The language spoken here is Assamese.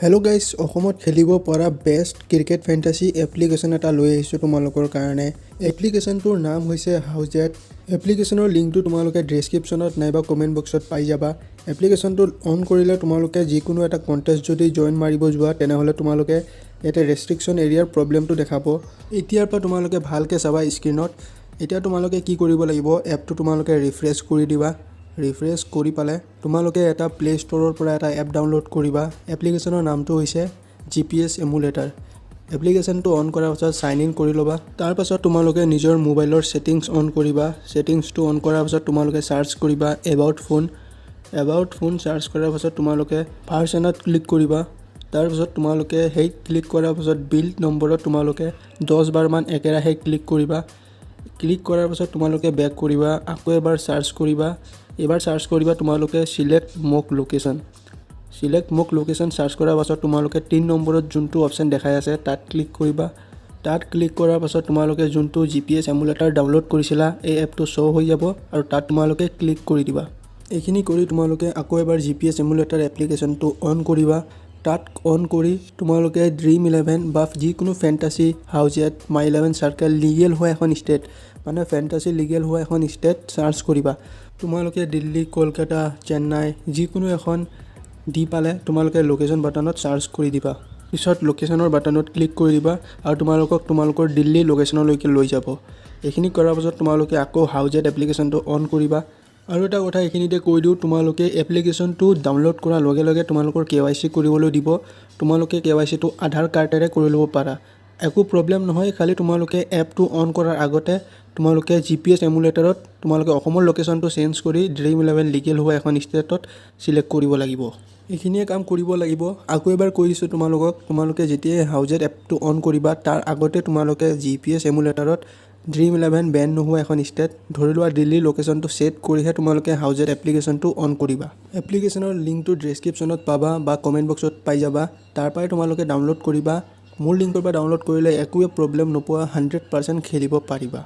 হেল্ল' গাইজ, অসমত খেলিব পৰা বেষ্ট ক্ৰিকেট ফেণ্টাসি এপ্লিকেশ্যন এটা লৈ আহিছোঁ তোমালোকৰ কাৰণে। এপ্লিকেশ্যনটোৰ নাম হৈছে howzat। এপ্লিকেশ্যনৰ লিংকটো তোমালোকে ডেছক্ৰিপশ্যনত নাইবা কমেণ্ট বক্সত পাই যাবা। এপ্লিকেশ্যনটো অন কৰিলে তোমালোকে যিকোনো এটা কণ্টেষ্ট যদি জইন মাৰিব যোৱা তেনেহ'লে তোমালোকে ইয়াতে ৰেষ্ট্ৰিকশ্যন এৰিয়াৰ প্ৰব্লেমটো দেখাব। এতিয়াৰ পৰা তোমালোকে ভালকৈ চাবা স্ক্ৰীনত। এতিয়া তোমালোকে কি কৰিব লাগিব, এপটো তোমালোকে ৰিফ্ৰেছ কৰি দিবা। ৰিফ্ৰেছ কৰি পালে তোমালোকে এটা প্লে ষ্ট'ৰৰ পৰা এটা এপ ডাউনলোড কৰিবা। এপ্লিকেশ্যনৰ নামটো হৈছে GPS এমুলেটাৰ। এপ্লিকেশ্যনটো অন কৰাৰ পাছত চাইন ইন কৰি ল'বা। তাৰপাছত তোমালোকে নিজৰ মোবাইলৰ ছেটিংছ অন কৰিবা। ছেটিংছটো অন কৰাৰ পাছত তোমালোকে চাৰ্চ কৰিবা about phone. About phone search কৰাৰ পাছত তোমালোকে ভাৰ্চনত ক্লিক কৰিবা। তাৰপিছত তোমালোকে সেই ক্লিক কৰাৰ পাছত বিল্ড নম্বৰত তোমালোকে 10 বাৰমান একেৰাহে ক্লিক কৰিবা। ক্লিক কৰাৰ পাছত তোমালোকে বেক কৰিবা, আকৌ এবাৰ চাৰ্চ কৰিবা। এবাৰ চাৰ্চ কৰিবা তোমালোকে চিলেক্ট মোক লোকেশ্যন। চিলেক্ট মোক লোকেশ্যন চাৰ্চ কৰাৰ পাছত তোমালোকে 3 নম্বৰত যোনটো অপশ্যন দেখাই আছে তাত ক্লিক কৰিবা। তাত ক্লিক কৰাৰ পাছত তোমালোকে যোনটো GPS এমুলেটাৰ ডাউনলোড কৰিছিলা এই এপটো শ্ব' হৈ যাব আৰু তাত তোমালোকে ক্লিক কৰি দিবা। এইখিনি কৰি তোমালোকে আকৌ এবাৰ GPS এমুলেটাৰ এপ্লিকেশ্যনটো অন কৰিবা। তাত অন কৰি তোমালোকে Dream11 বা যিকোনো ফেণ্টাসি howzat My11 চাৰ্কেল লিগেল হোৱা এখন ষ্টেট, মানে ফেণ্টাসি লিগেল হোৱা এখন ষ্টেট চাৰ্চ কৰিবা। তোমালোকে দিল্লী, কলকাতা, চেন্নাই যিকোনো এখন দি পালে তোমালোকে লোকেশ্যন বাটনত চাৰ্চ কৰি দিবা। পিছত লোকেশ্যনৰ বাটনত ক্লিক কৰি দিবা আৰু তোমালোকৰ দিল্লী লোকেশ্যনলৈকে লৈ যাব। এইখিনি কৰাৰ পাছত তোমালোকে আকৌ howzat এপ্লিকেশ্যনটো অন কৰিবা। আৰু এটা কথা এইখিনিতে কৈ দিওঁ, তোমালোকে এপ্লিকেশ্যনটো ডাউনলোড কৰাৰ লগে লগে তোমালোকৰ KYC কৰিবলৈ দিব। তোমালোকে KYCটো আধাৰ কাৰ্ডেৰে কৰি ল'ব পাৰা, একো প্ৰব্লেম নহয়। খালি তোমালোকে এপটো অন কৰাৰ আগতে তোমালোকে GPS এমুলেটাৰত তোমালোকে অসমৰ লোকেশ্যনটো চেঞ্জ কৰি Dream11 লিগেল হোৱা এখন ষ্টেটত চিলেক্ট কৰিব লাগিব। এইখিনিয়ে কাম কৰিব লাগিব। আকৌ এবাৰ কৈ দিছোঁ তোমালোকে যেতিয়াই howzat এপটো অন কৰিবা তাৰ আগতে তোমালোকে GPS এমুলেটাৰত Dream11 বেন নোহোৱা এখন ষ্টেট, ধৰি লোৱা দিল্লীৰ লোকেশ্যনটো ছেট কৰিহে তোমালোকে howzat এপ্লিকেশ্যনটো অন কৰিবা। এপ্লিকেশ্যনৰ লিংকটো ডেছক্ৰিপশ্যনত পাবা বা কমেণ্ট বক্সত পাই যাবা। তাৰ পৰাই তোমালোকে ডাউনলোড কৰিবা। মোৰ লিংকৰ পৰা ডাউনলোড কৰিলে একোৱে প্ৰব্লেম নোপোৱা, 100% খেলিব পাৰিবা।